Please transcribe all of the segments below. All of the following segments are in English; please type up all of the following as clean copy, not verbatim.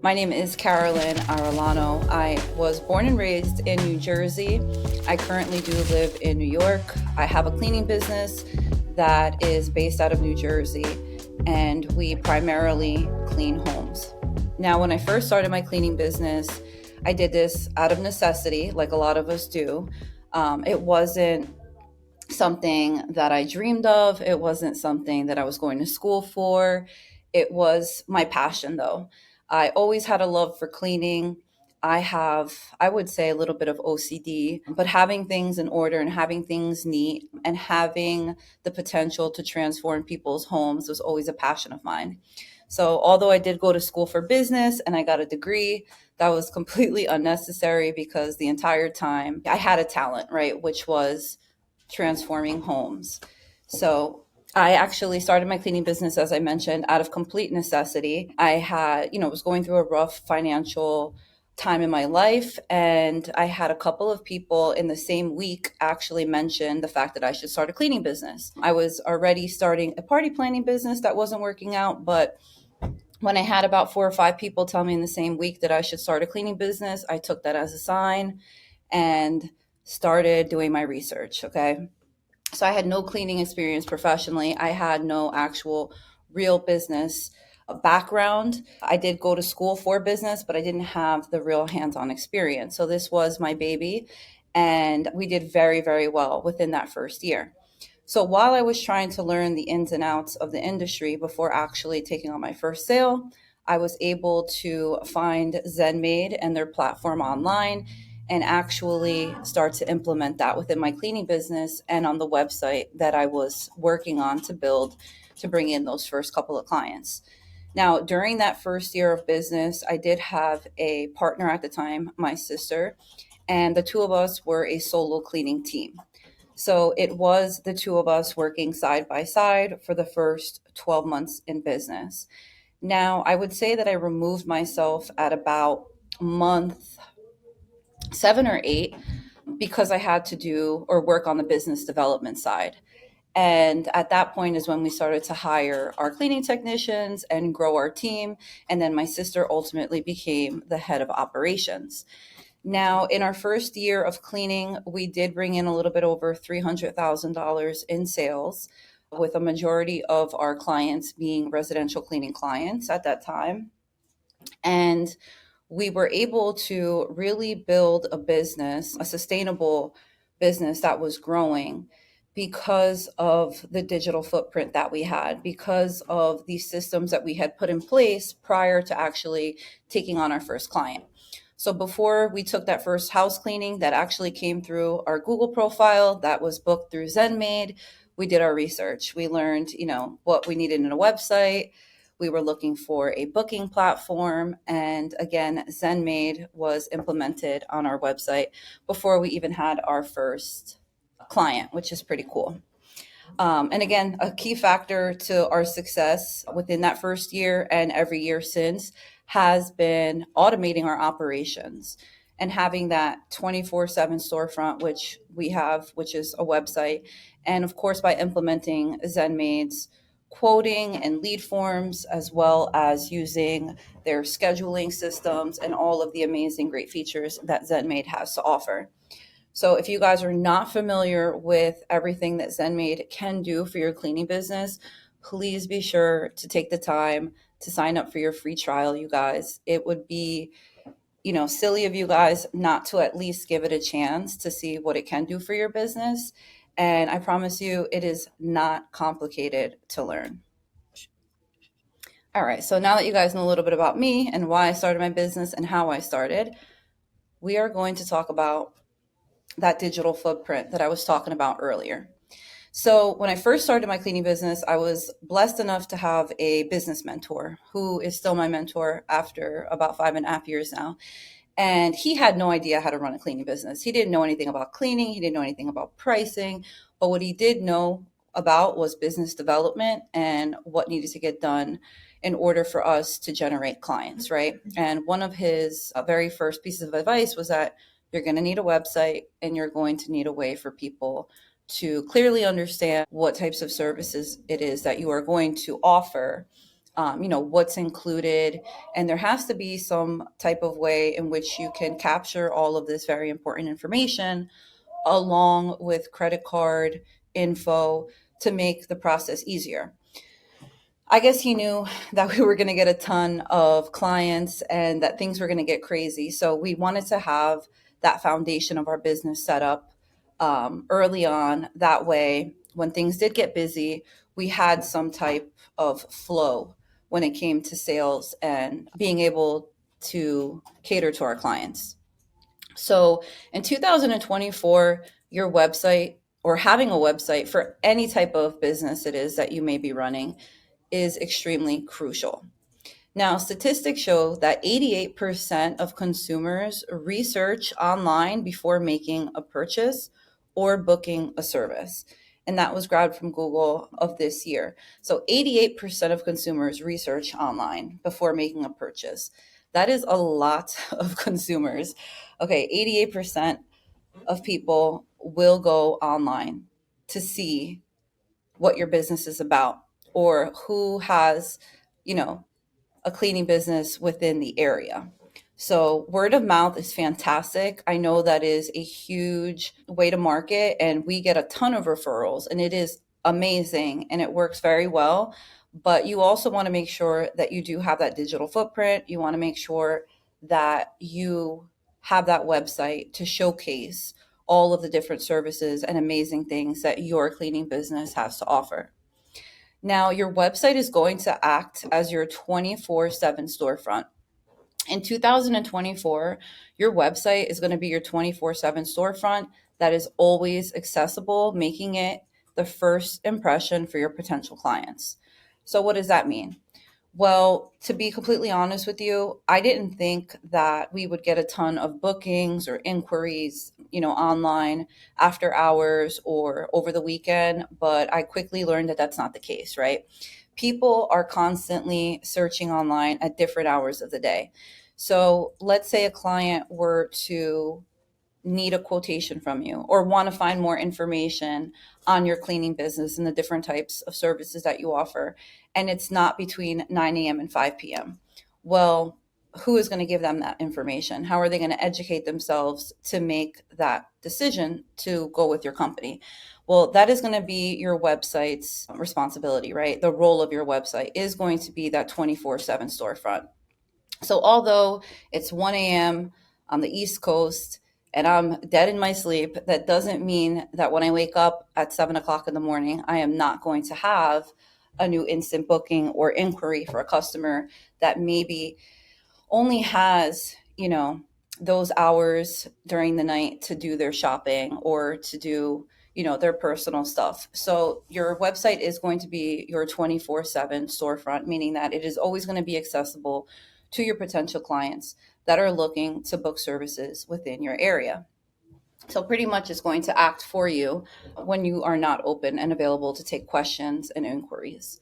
My name is Carolyn Arellano. I was born and raised in New Jersey. I currently do live in New York. I have a cleaning business that is based out of New Jersey, and we primarily clean homes. Now, when I first started my cleaning business, I did this out of necessity, like a lot of us do. It wasn't something that I dreamed of. It wasn't something that I was going to school for. It was my passion, though. I always had a love for cleaning. I would say, a little bit of OCD, but having things in order and having things neat and having the potential to transform people's homes was always a passion of mine. So, although I did go to school for business and I got a degree, that was completely unnecessary because the entire time I had a talent, right, which was transforming homes. So I actually started my cleaning business, as I mentioned, out of complete necessity. I had, was going through a rough financial time in my life, and I had a couple of people in the same week actually mention the fact that I should start a cleaning business. I was already starting a party planning business that wasn't working out, but when I had about 4 or 5 people tell me in the same week that I should start a cleaning business, I took that as a sign and started doing my research. Okay. So I had no cleaning experience professionally. I had no actual real business background. I did go to school for business, but I didn't have the real hands-on experience. So this was my baby, and we did very, very well within that first year. So while I was trying to learn the ins and outs of the industry before actually taking on my first sale, I was able to find ZenMaid and their platform online and actually start to implement that within my cleaning business and on the website that I was working on to build to bring in those first couple of clients. Now, during that first year of business, I did have a partner at the time, my sister, and the two of us were a solo cleaning team. So it was the two of us working side by side for the first 12 months in business. Now, I would say that I removed myself at about month 7 or 8 because I had to do or work on the business development side. And at that point is when we started to hire our cleaning technicians and grow our team. And then my sister ultimately became the head of operations. Now, in our first year of cleaning, we did bring in a little bit over $300,000 in sales, with a majority of our clients being residential cleaning clients at that time. And we were able to really build a business, a sustainable business that was growing because of the digital footprint that we had, because of the systems that we had put in place prior to actually taking on our first client. So before we took that first house cleaning, that actually came through our Google profile, that was booked through ZenMaid. We did our research. We learned, what we needed in a website. We were looking for a booking platform. And again, ZenMaid was implemented on our website before we even had our first client, which is pretty cool. And again, a key factor to our success within that first year and every year since has been automating our operations and having that 24/7 storefront, which we have, which is a website. And of course, by implementing ZenMaid's quoting and lead forms, as well as using their scheduling systems and all of the amazing, great features that ZenMaid has to offer. So if you guys are not familiar with everything that ZenMaid can do for your cleaning business, please be sure to take the time to sign up for your free trial, you guys. It would be, silly of you guys not to at least give it a chance to see what it can do for your business. And I promise you, it is not complicated to learn. All right, so now that you guys know a little bit about me and why I started my business and how I started, we are going to talk about that digital footprint that I was talking about earlier. So when I first started my cleaning business, I was blessed enough to have a business mentor who is still my mentor after about 5.5 years now. And he had no idea how to run a cleaning business. He didn't know anything about cleaning. He didn't know anything about pricing. But what he did know about was business development and what needed to get done in order for us to generate clients, right? And one of his very first pieces of advice was that you're going to need a website and you're going to need a way for people to clearly understand what types of services it is that you are going to offer what's included. And there has to be some type of way in which you can capture all of this very important information along with credit card info to make the process easier. I guess he knew that we were going to get a ton of clients and that things were going to get crazy. So we wanted to have that foundation of our business set up early on. That way, when things did get busy, we had some type of flow when it came to sales and being able to cater to our clients. So in 2024, your website or having a website for any type of business it is that you may be running is extremely crucial. Now, statistics show that 88% of consumers research online before making a purchase or booking a service. And that was grabbed from Google of this year. So 88% of consumers research online before making a purchase. That is a lot of consumers. Okay, 88% of people will go online to see what your business is about or who has, you know, a cleaning business within the area. So word of mouth is fantastic. I know that is a huge way to market, and we get a ton of referrals, and it is amazing and it works very well. But you also want to make sure that you do have that digital footprint. You want to make sure that you have that website to showcase all of the different services and amazing things that your cleaning business has to offer. Now, your website is going to act as your 24/7 storefront. In 2024, your website is going to be your 24/7 storefront that is always accessible, making it the first impression for your potential clients. So, what does that mean? Well, to be completely honest with you, I didn't think that we would get a ton of bookings or inquiries, online after hours or over the weekend, but I quickly learned that that's not the case, right? People are constantly searching online at different hours of the day. So let's say a client were to need a quotation from you or want to find more information on your cleaning business and the different types of services that you offer, and it's not between 9 a.m. and 5 p.m. Well, who is going to give them that information? How are they going to educate themselves to make that decision to go with your company? Well, that is going to be your website's responsibility, right? The role of your website is going to be that 24/7 storefront. So although it's 1 a.m. on the East Coast and I'm dead in my sleep, that doesn't mean that when I wake up at 7 o'clock in the morning, I am not going to have a new instant booking or inquiry for a customer that maybe only has, those hours during the night to do their shopping or to do, their personal stuff. So your website is going to be your 24/7 storefront, meaning that it is always going to be accessible to your potential clients that are looking to book services within your area. So pretty much it's going to act for you when you are not open and available to take questions and inquiries.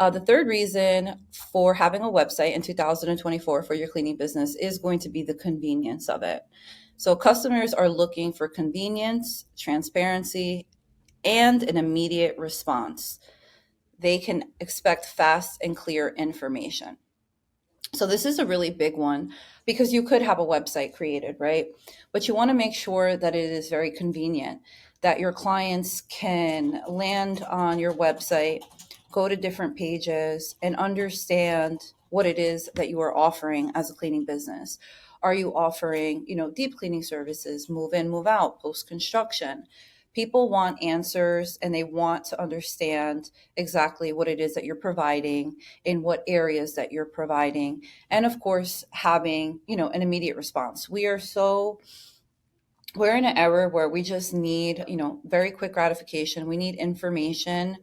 The third reason for having a website in 2024 for your cleaning business is going to be the convenience of it. So customers are looking for convenience, transparency, and an immediate response. They can expect fast and clear information. So this is a really big one because you could have a website created, right? But you want to make sure that it is very convenient, that your clients can land on your website, go to different pages, and understand what it is that you are offering as a cleaning business. Are you offering, deep cleaning services, move in, move out, post construction? People want answers and they want to understand exactly what it is that you're providing, in what areas that you're providing, and of course, having, an immediate response. We're in an era where we just need, very quick gratification. We need information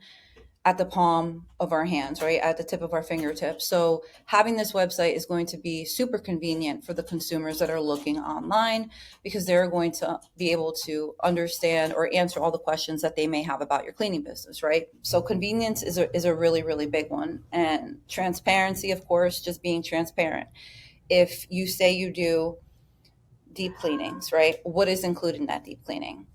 at the palm of our hands, right? At the tip of our fingertips. So having this website is going to be super convenient for the consumers that are looking online because they're going to be able to understand or answer all the questions that they may have about your cleaning business, right? So convenience is a really, really big one. And transparency, of course, just being transparent. If you say you do deep cleanings, right? What is included in that deep cleaning?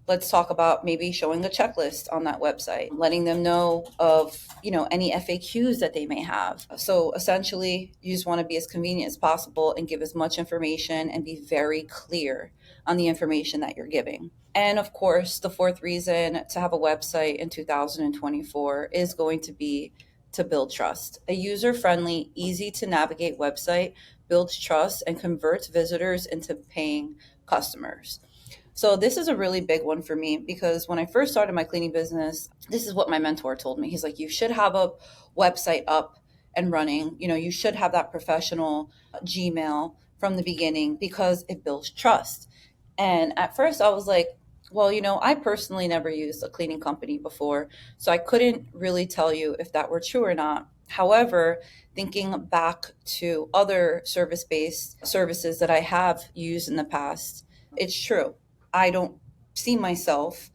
let's talk about maybe showing a checklist on that website, letting them know of, any FAQs that they may have. So essentially, you just want to be as convenient as possible and give as much information and be very clear on the information that you're giving. And of course, the fourth reason to have a website in 2024 is going to be to build trust. A user-friendly, easy to navigate website builds trust and converts visitors into paying customers. So this is a really big one for me, because when I first started my cleaning business, this is what my mentor told me. He's like, you should have a website up and running. You should have that professional Gmail from the beginning, because it builds trust. And at first I was like, well, I personally never used a cleaning company before, so I couldn't really tell you if that were true or not. However, thinking back to other service-based services that I have used in the past, it's true. I don't see myself,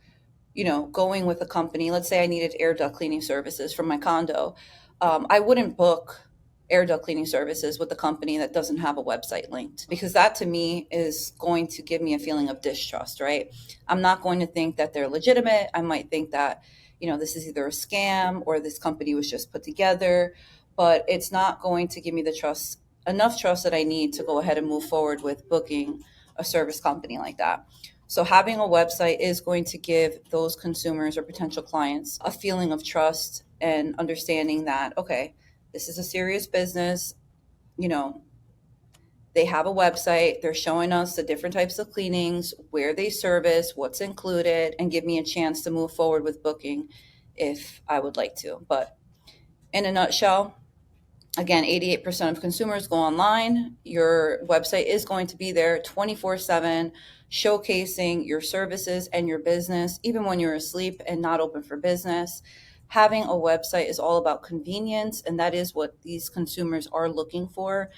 going with a company. Let's say I needed air duct cleaning services from my condo. I wouldn't book air duct cleaning services with a company that doesn't have a website linked, because that to me is going to give me a feeling of distrust, right? I'm not going to think that they're legitimate. I might think that, this is either a scam or this company was just put together, but it's not going to give me enough trust that I need to go ahead and move forward with booking a service company like that. So having a website is going to give those consumers or potential clients a feeling of trust and understanding that, okay, this is a serious business. They have a website. They're showing us the different types of cleanings, where they service, what's included, and give me a chance to move forward with booking if I would like to. But in a nutshell, again, 88% of consumers go online. Your website is going to be there 24/7, showcasing your services and your business, even when you're asleep and not open for business. Having a website is all about convenience, and that is what these consumers are looking for.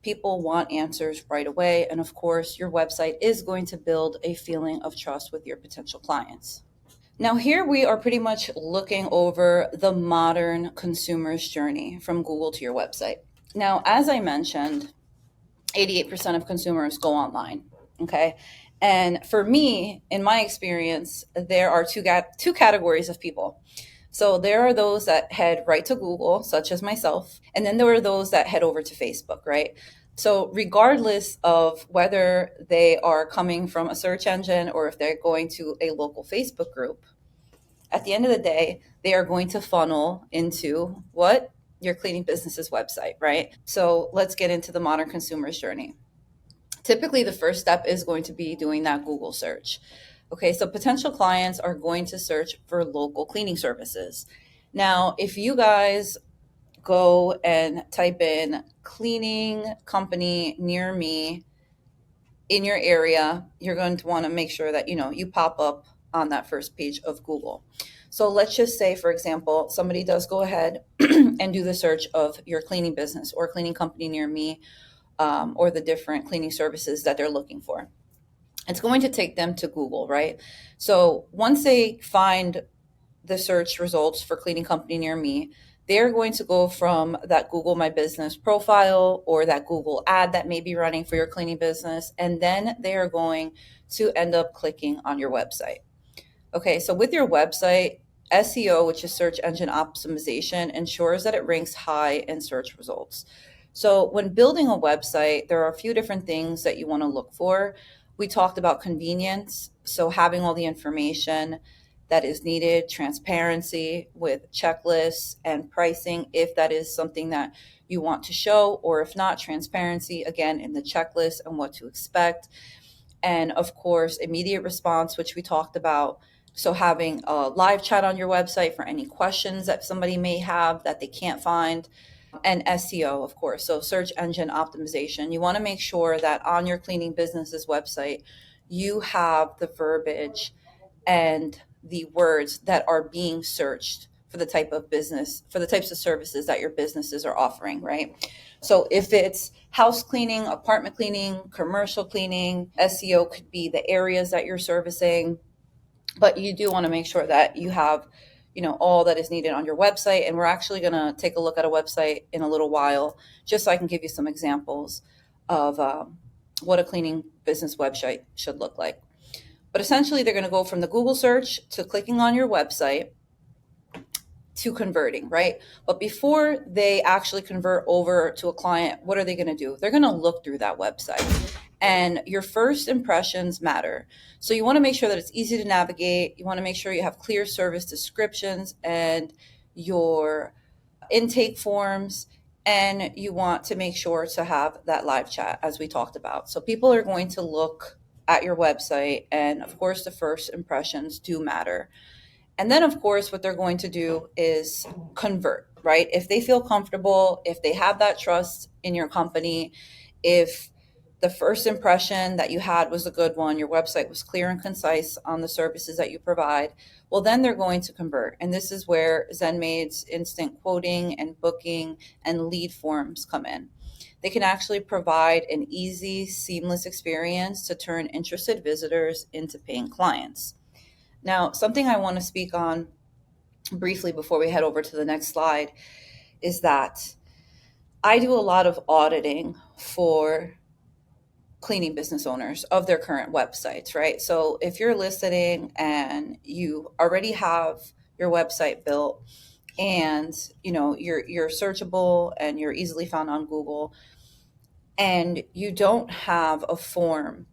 People want answers right away. And of course, your website is going to build a feeling of trust with your potential clients. Now, here we are pretty much looking over the modern consumer's journey from Google to your website. Now, as I mentioned, 88% of consumers go online, okay? And for me, in my experience, there are two categories of people. So there are those that head right to Google, such as myself, and then there are those that head over to Facebook, right? So regardless of whether they are coming from a search engine or if they're going to a local Facebook group, at the end of the day, they are going to funnel into what? Your cleaning business's website, right? So let's get into the modern consumer's journey. Typically, the first step is going to be doing that Google search. Okay, so potential clients are going to search for local cleaning services. Now, if you guys go and type in cleaning company near me in your area, you're going to want to make sure that, you pop up on that first page of Google. So let's just say, for example, somebody does go ahead and do the search of your cleaning business or cleaning company near me, or the different cleaning services that they're looking for. It's going to take them to Google, right? So once they find the search results for cleaning company near me, they're going to go from that Google My Business profile or that Google ad that may be running for your cleaning business, and then they are going to end up clicking on your website. Okay, so with your website, SEO, which is search engine optimization, ensures that it ranks high in search results. So when building a website, there are a few different things that you want to look for. We talked about convenience, so having all the information that is needed, transparency with checklists and pricing, if that is something that you want to show, or if not, transparency, again, in the checklist and what to expect. And of course, immediate response, which we talked about. So having a live chat on your website for any questions that somebody may have that they can't find. And SEO, of course, so search engine optimization. You want to make sure that on your cleaning business's website, you have the verbiage and the words that are being searched for the type of business, for the types of services that your businesses are offering, right? So if it's house cleaning, apartment cleaning, commercial cleaning, SEO could be the areas that you're servicing, but you do want to make sure that you have all that is needed on your website. And we're actually going to take a look at a website in a little while, just so I can give you some examples of what a cleaning business website should look like. But essentially, they're going to go from the Google search to clicking on your website to converting, right? But before they actually convert over to a client, what are they going to do? They're going to look through that website. And your first impressions matter. So you want to make sure that it's easy to navigate. You want to make sure you have clear service descriptions and your intake forms. And you want to make sure to have that live chat, as we talked about. So people are going to look at your website. And of course, the first impressions do matter. And then, of course, what they're going to do is convert, right? If they feel comfortable, if they have that trust in your company, if the first impression that you had was a good one, your website was clear and concise on the services that you provide, well, then they're going to convert. And this is where ZenMaid's instant quoting and booking and lead forms come in. They can actually provide an easy, seamless experience to turn interested visitors into paying clients. Now, something I want to speak on briefly before we head over to the next slide is that I do a lot of auditing for cleaning business owners of their current websites, right? So if you're listening and you already have your website built and you're searchable and you're easily found on Google, and you don't have a form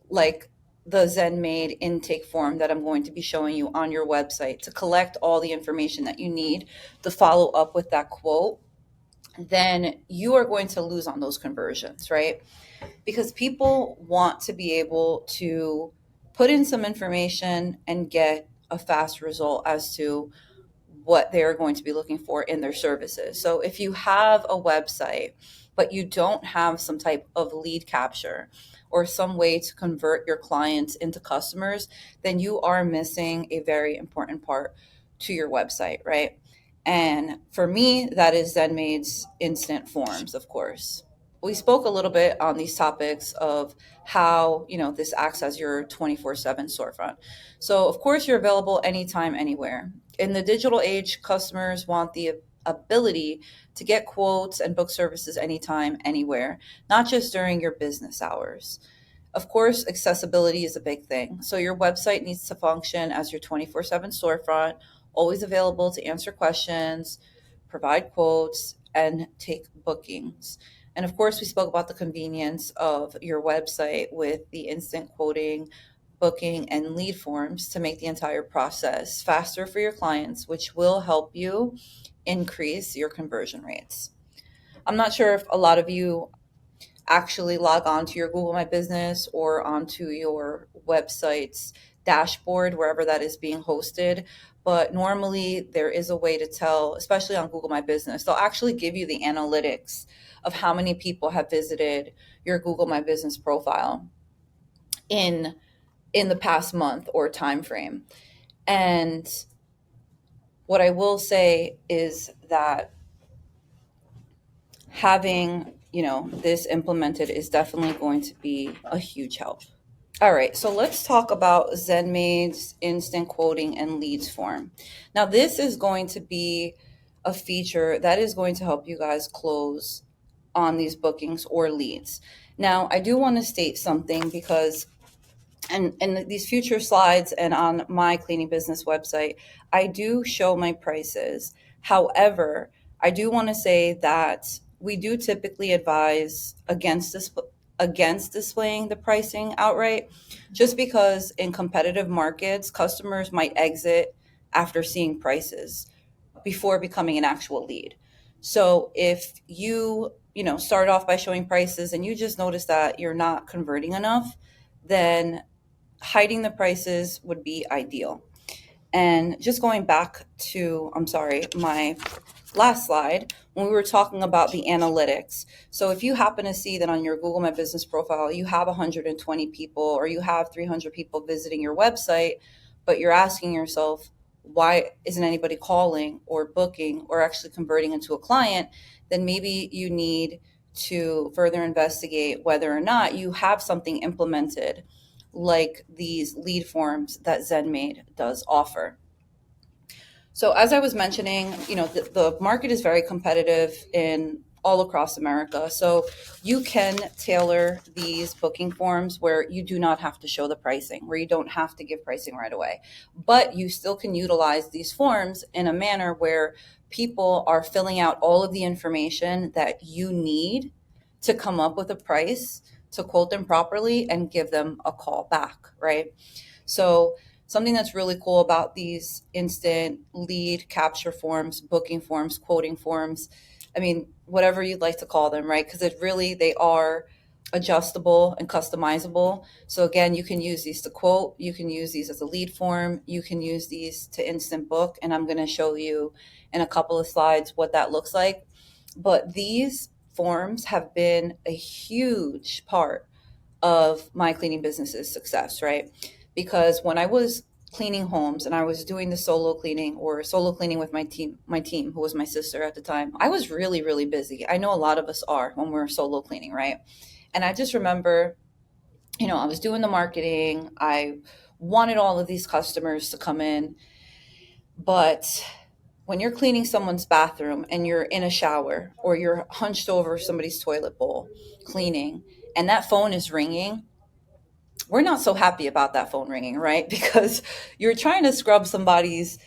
like the ZenMaid intake form that I'm going to be showing you on your website to collect all the information that you need to follow up with that quote, then you are going to lose on those conversions, right? Because people want to be able to put in some information and get a fast result as to what they're going to be looking for in their services. So if you have a website, but you don't have some type of lead capture or some way to convert your clients into customers, then you are missing a very important part to your website, right? And for me, that is ZenMaid's instant forms, of course. We spoke a little bit on these topics of how, this acts as your 24/7 storefront. So of course you're available anytime, anywhere. In the digital age, customers want the ability to get quotes and book services anytime, anywhere, not just during your business hours. Of course, accessibility is a big thing. So your website needs to function as your 24/7 storefront, always available to answer questions, provide quotes, and take bookings. And of course, we spoke about the convenience of your website with the instant quoting, booking, and lead forms to make the entire process faster for your clients, which will help you increase your conversion rates. I'm not sure if a lot of you actually log on to your Google My Business or onto your website's dashboard, wherever that is being hosted. But normally there is a way to tell, especially on Google My Business, they'll actually give you the analytics of how many people have visited your Google My Business profile in the past month or time frame. And what I will say is that having, this implemented is definitely going to be a huge help. All right, so let's talk about ZenMaid's instant quoting and leads form. Now, this is going to be a feature that is going to help you guys close on these bookings or leads. Now, I do want to state something because in these future slides and on my cleaning business website, I do show my prices. However, I do want to say that we do typically advise against displaying the pricing outright, just because in competitive markets, customers might exit after seeing prices before becoming an actual lead. So if you start off by showing prices and you just notice that you're not converting enough, then hiding the prices would be ideal. And just going back to, my last slide, when we were talking about the analytics. So if you happen to see that on your Google My Business profile, you have 120 people or you have 300 people visiting your website, but you're asking yourself, why isn't anybody calling or booking or actually converting into a client? Then maybe you need to further investigate whether or not you have something implemented like these lead forms that ZenMaid does offer. So as I was mentioning, the market is very competitive in all across America. So you can tailor these booking forms where you do not have to show the pricing, where you don't have to give pricing right away. But you still can utilize these forms in a manner where people are filling out all of the information that you need to come up with a price, to quote them properly and give them a call back, right? So something that's really cool about these instant lead capture forms, booking forms, quoting forms, I mean, whatever you'd like to call them, right? Because they are adjustable and customizable. So again, you can use these to quote, you can use these as a lead form, you can use these to instant book, and I'm going to show you in a couple of slides what that looks like. But these forms have been a huge part of my cleaning business's success, right? Because when I was cleaning homes and I was doing the solo cleaning or solo cleaning with my team, who was my sister at the time, I was really, really busy. I know a lot of us are when we're solo cleaning, right? And I just remember, I was doing the marketing. I wanted all of these customers to come in, but when you're cleaning someone's bathroom and you're in a shower or you're hunched over somebody's toilet bowl cleaning and that phone is ringing, we're not so happy about that phone ringing, right? Because you're trying to scrub somebody's,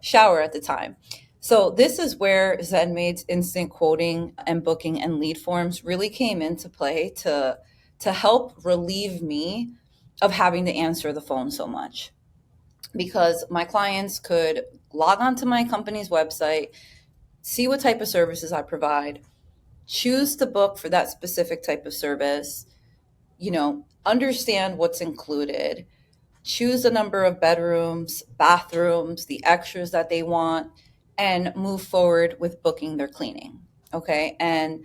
shower at the time. So this is where ZenMaid's instant quoting and booking and lead forms really came into play to help relieve me of having to answer the phone so much. Because my clients could log onto my company's website, see what type of services I provide, choose to book for that specific type of service, understand what's included, choose the number of bedrooms, bathrooms, the extras that they want, and move forward with booking their cleaning. Okay. And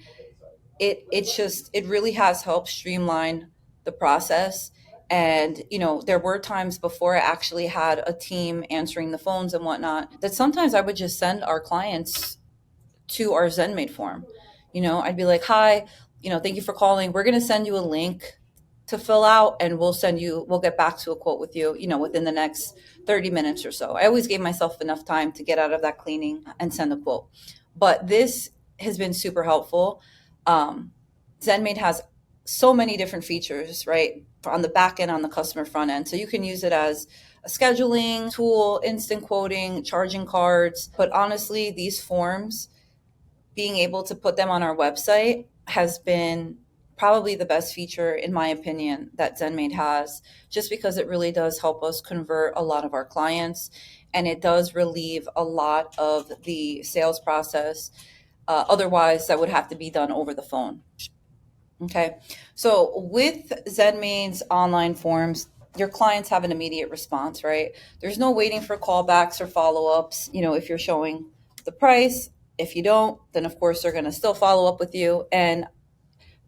it really has helped streamline the process. And, there were times before I actually had a team answering the phones and whatnot that sometimes I would just send our clients to our ZenMaid form. I'd be like, hi, thank you for calling. We're going to send you a link to fill out and we'll get back to a quote with you, within the next 30 minutes or so. I always gave myself enough time to get out of that cleaning and send a quote. But this has been super helpful. ZenMaid has so many different features, right? On the back end, on the customer front end. So you can use it as a scheduling tool, instant quoting, charging cards. But honestly, these forms, being able to put them on our website has been probably the best feature, in my opinion, that ZenMaid has, just because it really does help us convert a lot of our clients, and it does relieve a lot of the sales process. Otherwise, that would have to be done over the phone. Okay, so with ZenMaid's online forms, your clients have an immediate response, right? There's no waiting for callbacks or follow-ups. If you're showing the price, if you don't, then of course they're going to still follow up with you. And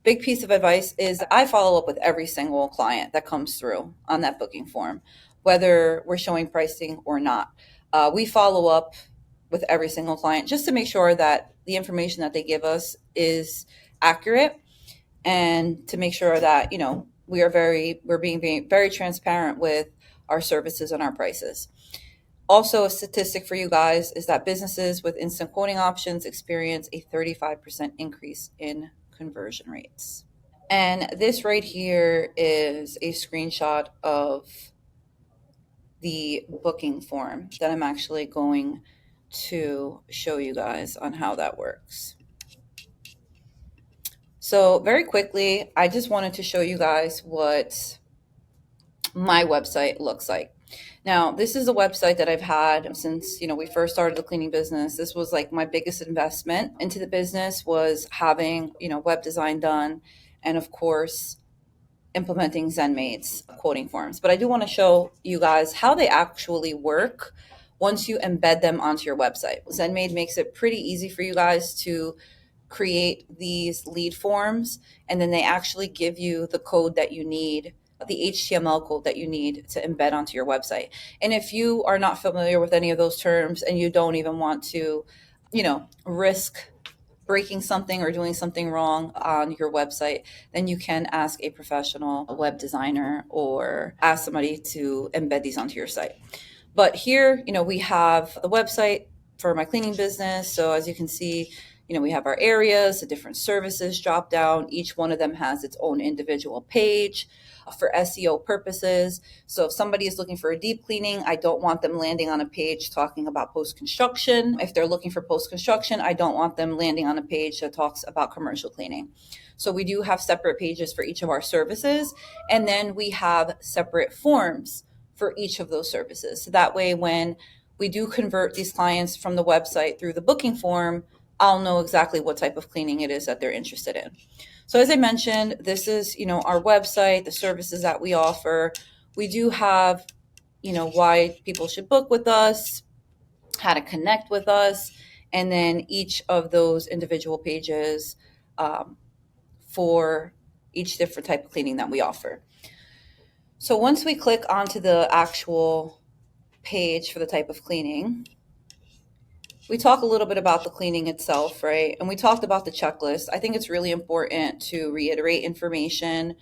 big piece of advice is I follow up with every single client that comes through on that booking form, whether we're showing pricing or not. We follow up with every single client just to make sure that the information that they give us is accurate, and to make sure that we're being very transparent with our services and our prices. Also, a statistic for you guys is that businesses with instant quoting options experience a 35% increase in conversion rates. And this right here is a screenshot of the booking form that I'm actually going to show you guys on how that works. So very quickly, I just wanted to show you guys what my website looks like. Now, this is a website that I've had since, we first started the cleaning business. This was like my biggest investment into the business, was having, web design done, and of course, implementing ZenMaid's quoting forms. But I do want to show you guys how they actually work once you embed them onto your website. ZenMaid makes it pretty easy for you guys to create these lead forms, and then they actually give you the code that you need, the HTML code that you need to embed onto your website. And if you are not familiar with any of those terms and you don't even want to, risk breaking something or doing something wrong on your website, then you can ask a professional web designer or ask somebody to embed these onto your site. But here, we have the website for my cleaning business. So as you can see, We have our areas, the different services drop down. Each one of them has its own individual page for SEO purposes. So if somebody is looking for a deep cleaning, I don't want them landing on a page talking about post-construction. If they're looking for post-construction, I don't want them landing on a page that talks about commercial cleaning. So we do have separate pages for each of our services, and then we have separate forms for each of those services. So that way, when we do convert these clients from the website through the booking form, I'll know exactly what type of cleaning it is that they're interested in. So as I mentioned, this is, our website, the services that we offer. We do have, why people should book with us, how to connect with us, and then each of those individual pages for each different type of cleaning that we offer. So once we click onto the actual page for the type of cleaning, we talk a little bit about the cleaning itself, right? And we talked about the checklist. I think it's really important to reiterate information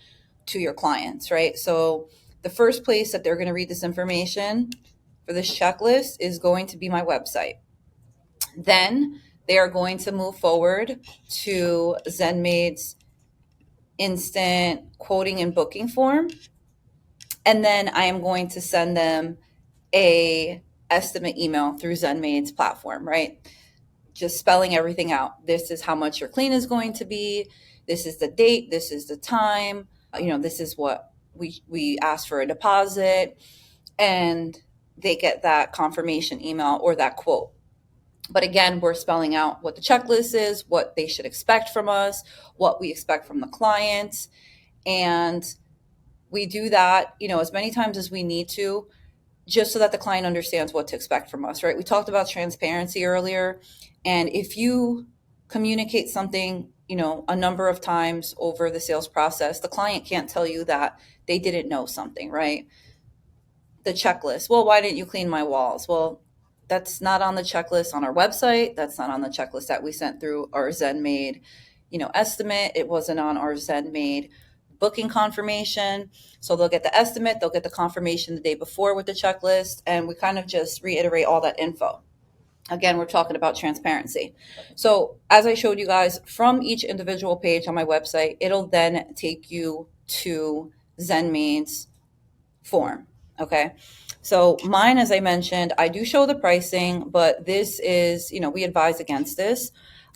to your clients, right? So the first place that they're going to read this information for this checklist is going to be my website. Then they are going to move forward to ZenMaid's instant quoting and booking form. And then I am going to send them a estimate email through ZenMaid's platform, right? Just spelling everything out. This is how much your clean is going to be. This is the date. This is the time. This is what we ask for a deposit. And they get that confirmation email or that quote. But again, we're spelling out what the checklist is, what they should expect from us, what we expect from the client. And we do that, as many times as we need to, just so that the client understands what to expect from us, right? We talked about transparency earlier. And if you communicate something, a number of times over the sales process, the client can't tell you that they didn't know something, right? The checklist. Well, why didn't you clean my walls? Well, that's not on the checklist on our website. That's not on the checklist that we sent through our ZenMaid, estimate. It wasn't on our ZenMaid booking confirmation. So they'll get the estimate, they'll get the confirmation the day before with the checklist, and we kind of just reiterate all that info. Again, we're talking about transparency. So as I showed you guys, from each individual page on my website, it'll then take you to ZenMaid's form. Okay. So mine, as I mentioned, I do show the pricing, but this is, we advise against this.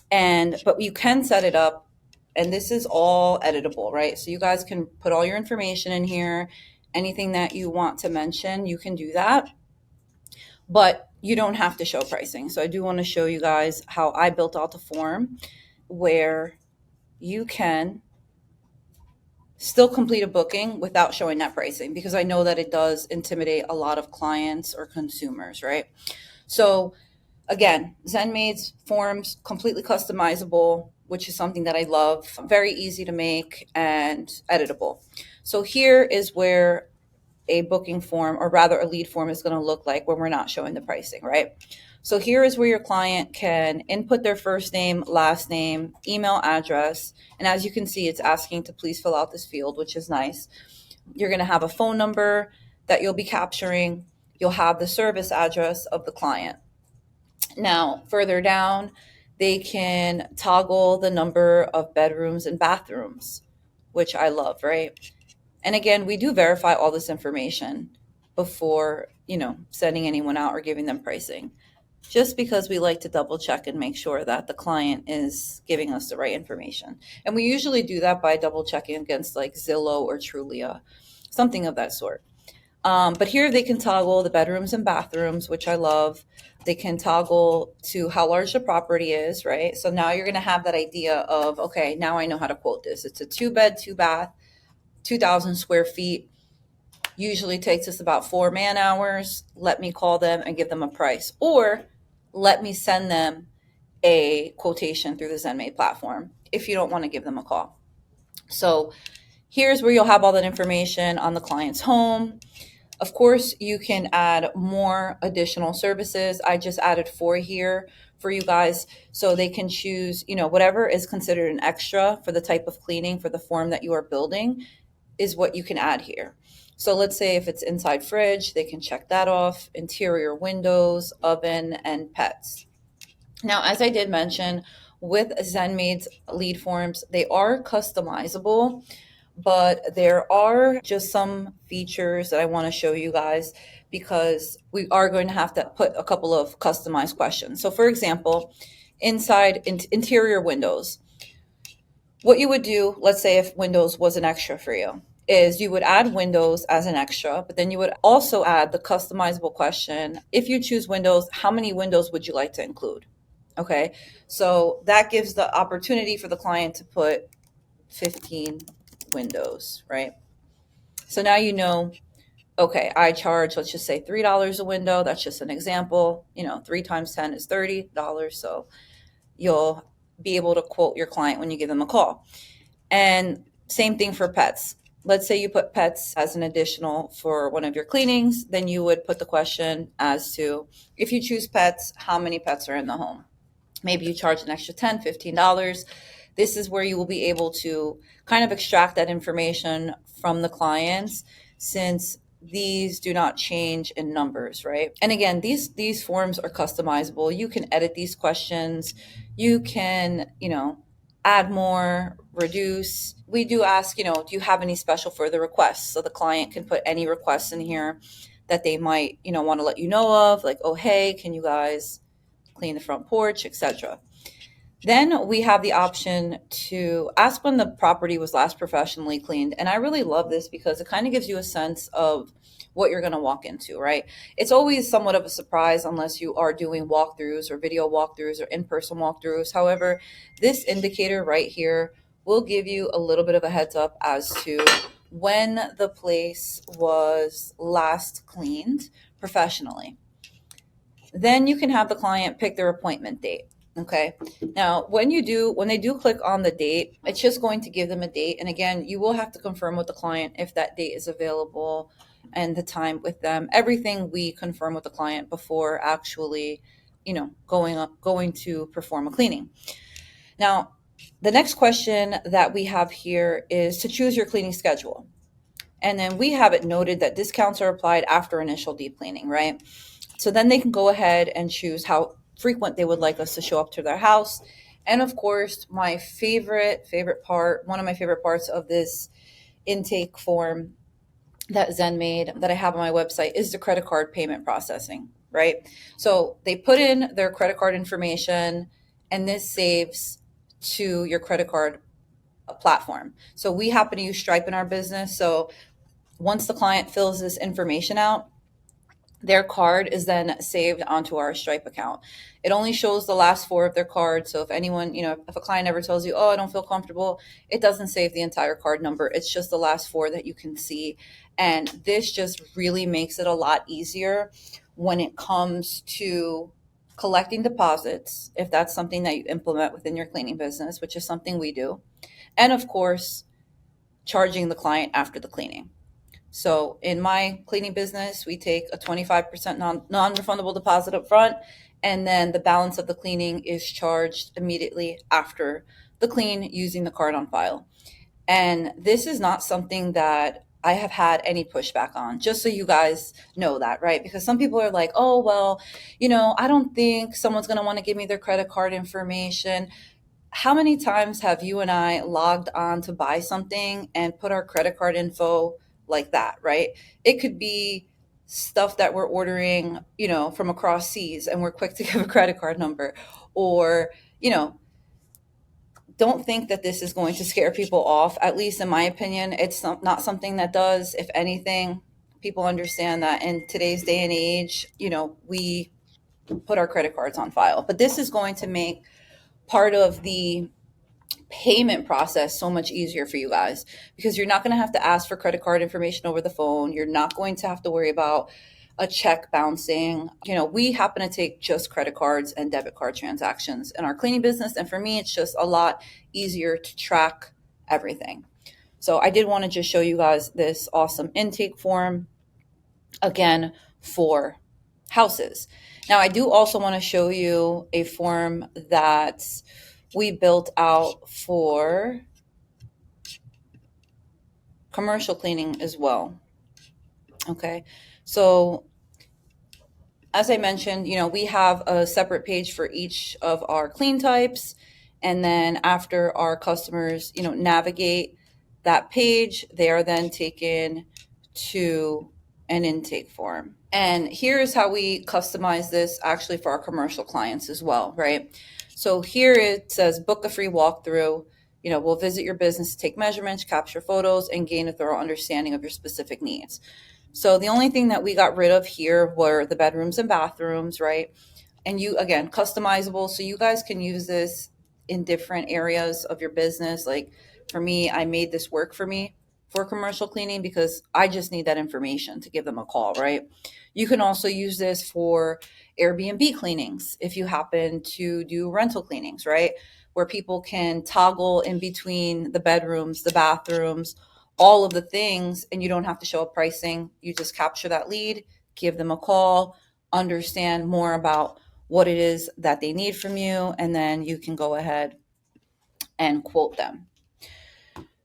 But you can set it up, and this is all editable, right? So you guys can put all your information in here. Anything that you want to mention, you can do that. But you don't have to show pricing. So I do want to show you guys how I built out the form where you can still complete a booking without showing that pricing, because I know that it does intimidate a lot of clients or consumers, right? So again, ZenMaid's forms, completely customizable, which is something that I love, very easy to make and editable. So here is where a booking form, or rather a lead form, is going to look like when we're not showing the pricing, right? So here is where your client can input their first name, last name, email address. And as you can see, it's asking to please fill out this field, which is nice. You're going to have a phone number that you'll be capturing. You'll have the service address of the client. Now, further down, they can toggle the number of bedrooms and bathrooms, which I love, right? And again, we do verify all this information before, sending anyone out or giving them pricing, just because we like to double check and make sure that the client is giving us the right information. And we usually do that by double checking against like Zillow or Trulia, something of that sort. But here they can toggle the bedrooms and bathrooms, which I love. They can toggle to how large the property is, right? So now you're going to have that idea of, okay, now I know how to quote this. It's a 2-bed, 2-bath, 2,000 square feet. Usually takes us about 4 man hours. Let me call them and give them a price, or let me send them a quotation through the ZenMaid platform if you don't want to give them a call. So here's where you'll have all that information on the client's home. Of course, you can add more additional services. I just added 4 here for you guys, so they can choose, whatever is considered an extra for the type of cleaning for the form that you are building is what you can add here. So let's say if it's inside fridge, they can check that off, interior windows, oven, and pets. Now, as I did mention, with ZenMaid's lead forms, they are customizable, but there are just some features that I want to show you guys because we are going to have to put a couple of customized questions. So for example, inside interior windows, what you would do, let's say if windows was an extra for you, is you would add windows as an extra, but then you would also add the customizable question. If you choose windows, how many windows would you like to include? Okay, so that gives the opportunity for the client to put 15 windows, right? So now you know, okay, I charge, let's just say $3 a window. That's just an example. 3 times 10 is $30. So you'll be able to quote your client when you give them a call. And same thing for pets. Let's say you put pets as an additional for one of your cleanings, then you would put the question as to, if you choose pets, how many pets are in the home? Maybe you charge an extra $10, $15. This is where you will be able to kind of extract that information from the clients, since these do not change in numbers, right? And again, these forms are customizable. You can edit these questions. You can, add more, reduce. We do ask, do you have any special further requests? So the client can put any requests in here that they might, want to let you know of, like, oh, hey, can you guys clean the front porch, etc. Then we have the option to ask when the property was last professionally cleaned. And I really love this because it kind of gives you a sense of what you're going to walk into, right? It's always somewhat of a surprise unless you are doing walkthroughs or video walkthroughs or in-person walkthroughs. However, this indicator right here will give you a little bit of a heads up as to when the place was last cleaned professionally. Then you can have the client pick their appointment date. Okay. Now, when they do click on the date, it's just going to give them a date. And again, you will have to confirm with the client if that date is available and the time with them. Everything we confirm with the client before actually, going to perform a cleaning. Now, the next question that we have here is to choose your cleaning schedule. And then we have it noted that discounts are applied after initial deep cleaning, right? So then they can go ahead and choose how frequent they would like us to show up to their house. And of course, my favorite part, one of my favorite parts of this intake form that ZenMaid that I have on my website is the credit card payment processing, right? So they put in their credit card information and this saves to your credit card platform. So we happen to use Stripe in our business. So once the client fills this information out, their card is then saved onto our Stripe account. It only shows the last 4 of their card. So if anyone, if a client ever tells you, oh, I don't feel comfortable, it doesn't save the entire card number. It's just the last 4 that you can see. And this just really makes it a lot easier when it comes to collecting deposits, if that's something that you implement within your cleaning business, which is something we do. And of course, charging the client after the cleaning. So in my cleaning business, we take a 25% non-refundable deposit up front, and then the balance of the cleaning is charged immediately after the clean using the card on file. And this is not something that I have had any pushback on, just so you guys know that, right? Because some people are like, oh, well, I don't think someone's going to want to give me their credit card information. How many times have you and I logged on to buy something and put our credit card info like that, right? It could be stuff that we're ordering, from across seas, and we're quick to give a credit card number, or, don't think that this is going to scare people off. At least in my opinion, it's not something that does. If anything, people understand that in today's day and age, we put our credit cards on file, but this is going to make part of the payment process so much easier for you guys, because you're not going to have to ask for credit card information over the phone. You're not going to have to worry about a check bouncing. We happen to take just credit cards and debit card transactions in our cleaning business. And for me, it's just a lot easier to track everything. So I did want to just show you guys this awesome intake form, again, for houses. Now, I do also want to show you a form that we built out for commercial cleaning as well. Okay, so as I mentioned, we have a separate page for each of our clean types, And then after our customers, navigate that page, they are then taken to an intake form. And here's how we customize this actually for our commercial clients as well, right? So here it says book a free walkthrough. We'll visit your business, take measurements, capture photos, and gain a thorough understanding of your specific needs. So the only thing that we got rid of here were the bedrooms and bathrooms, right? And you, again, customizable. So you guys can use this in different areas of your business. Like for me, I made this work for me for commercial cleaning because I just need that information to give them a call, right? You can also use this for Airbnb cleanings if you happen to do rental cleanings, right? Where people can toggle in between the bedrooms, the bathrooms, all of the things, and you don't have to show up pricing. You just capture that lead, give them a call, understand more about what it is that they need from you, and then you can go ahead and quote them.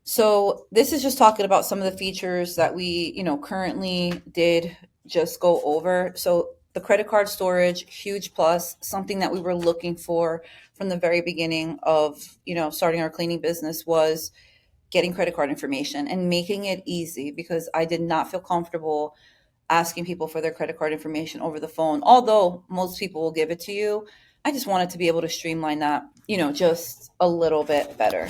So this is just talking about some of the features that we, currently did just go over. So the credit card storage, huge plus, something that we were looking for from the very beginning of, starting our cleaning business was getting credit card information and making it easy, because I did not feel comfortable asking people for their credit card information over the phone. Although most people will give it to you, I just wanted to be able to streamline that, just a little bit better.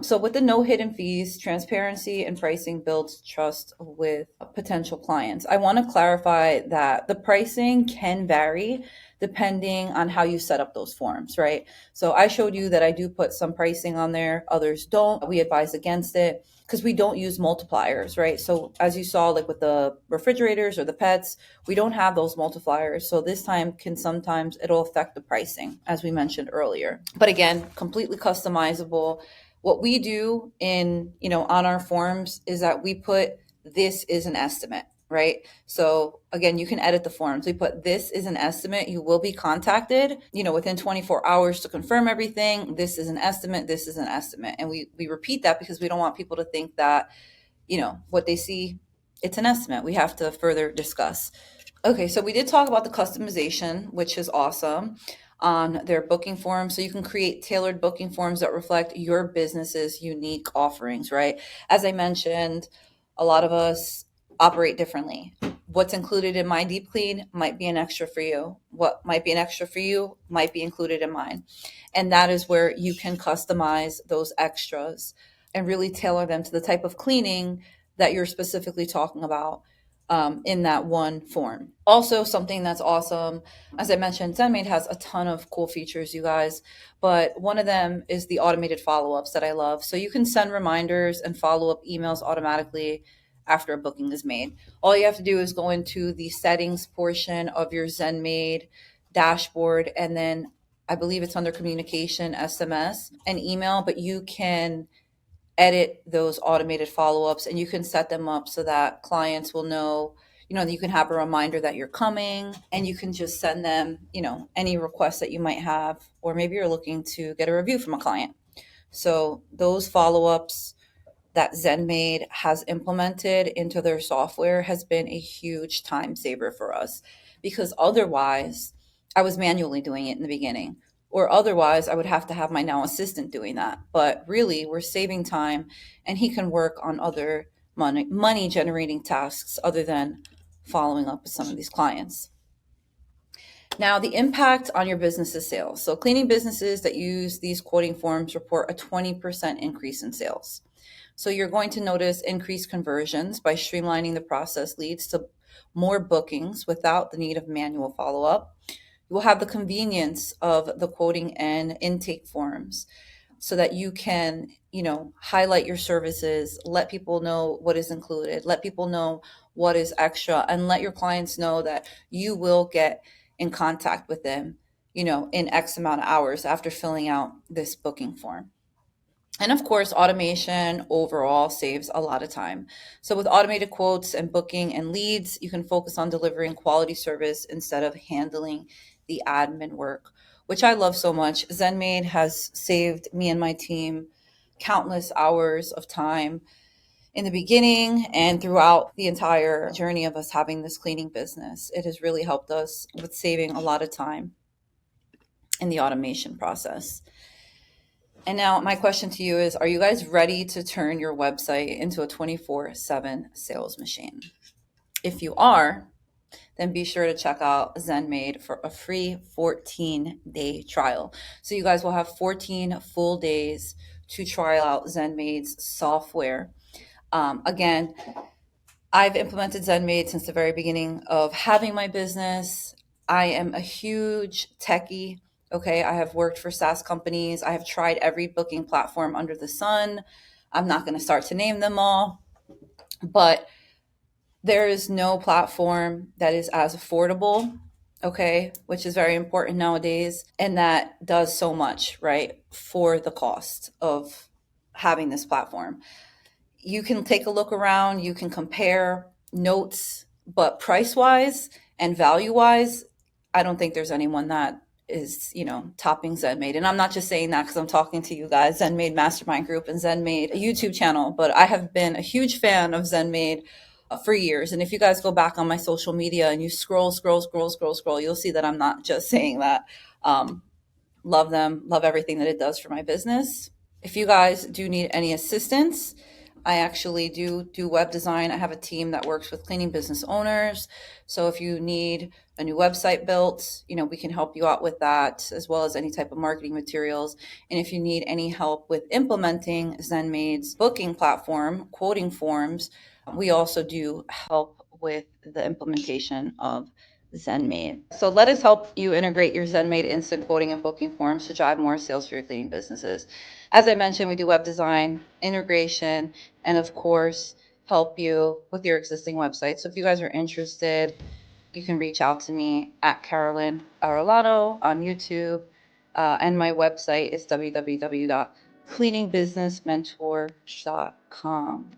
So with the no hidden fees, transparency and pricing builds trust with potential clients. I want to clarify that the pricing can vary depending on how you set up those forms, right? So I showed you that I do put some pricing on there, others don't. We advise against it because we don't use multipliers, right? So as you saw, like with the refrigerators or the pets, we don't have those multipliers. So this time sometimes it'll affect the pricing, as we mentioned earlier. But again, completely customizable. What we do on our forms is that we put, this is an estimate, right? So again, you can edit the forms. We put, this is an estimate. You will be contacted, within 24 hours to confirm everything. This is an estimate. This is an estimate. And we repeat that because we don't want people to think that, what they see, it's an estimate. We have to further discuss. Okay, so we did talk about the customization, which is awesome, on their booking form. So you can create tailored booking forms that reflect your business's unique offerings, right? As I mentioned, a lot of us operate differently. What's included in my deep clean might be an extra for you. What might be an extra for you might be included in mine. And that is where you can customize those extras and really tailor them to the type of cleaning that you're specifically talking about in that one form. Also, something that's awesome, as I mentioned, ZenMaid has a ton of cool features, you guys, but one of them is the automated follow-ups that I love. So you can send reminders and follow-up emails automatically after a booking is made. All you have to do is go into the settings portion of your ZenMaid dashboard, and then I believe it's under communication, SMS, and email, but you can edit those automated follow-ups and you can set them up so that clients will know, you can have a reminder that you're coming, and you can just send them, any requests that you might have, or maybe you're looking to get a review from a client. So those follow-ups that ZenMaid has implemented into their software has been a huge time saver for us, because otherwise I was manually doing it in the beginning, or otherwise I would have to have my now assistant doing that. But really, we're saving time, and he can work on other money generating tasks other than following up with some of these clients. Now, the impact on your business's sales. So cleaning businesses that use these quoting forms report a 20% increase in sales. So you're going to notice increased conversions by streamlining the process leads to more bookings without the need of manual follow-up. You will have the convenience of the quoting and intake forms so that you can, highlight your services, let people know what is included, let people know what is extra, and let your clients know that you will get in contact with them, in X amount of hours after filling out this booking form. And of course, automation overall saves a lot of time. So with automated quotes and booking and leads, you can focus on delivering quality service instead of handling the admin work, which I love so much. ZenMaid has saved me and my team countless hours of time in the beginning and throughout the entire journey of us having this cleaning business. It has really helped us with saving a lot of time in the automation process. And now my question to you is, are you guys ready to turn your website into a 24/7 sales machine? If you are, then be sure to check out ZenMaid for a free 14-day trial. So you guys will have 14 full days to try out ZenMaid's software. Again, I've implemented ZenMaid since the very beginning of having my business. I am a huge techie. Okay, I have worked for SaaS companies. I have tried every booking platform under the sun. I'm not going to start to name them all, but there is no platform that is as affordable, okay, which is very important nowadays, and that does so much, right, for the cost of having this platform. You can take a look around, you can compare notes, but price wise and value wise, I don't think there's anyone that is, topping ZenMaid. And I'm not just saying that because I'm talking to you guys, ZenMaid Mastermind Group and ZenMaid, a YouTube channel, but I have been a huge fan of ZenMaid for years. And if you guys go back on my social media and you scroll, you'll see that I'm not just saying that. Love them, love everything that it does for my business. If you guys do need any assistance, I actually do web design. I have a team that works with cleaning business owners. So if you need a new website built, we can help you out with that, as well as any type of marketing materials. And if you need any help with implementing ZenMaid's booking platform, quoting forms, we also do help with the implementation of ZenMaid. So let us help you integrate your ZenMaid instant quoting and booking forms to drive more sales for your cleaning businesses. As I mentioned, we do web design, integration, and of course, help you with your existing website. So if you guys are interested, you can reach out to me at Carolyn Arellano on YouTube. And my website is www.cleaningbusinessmentor.com.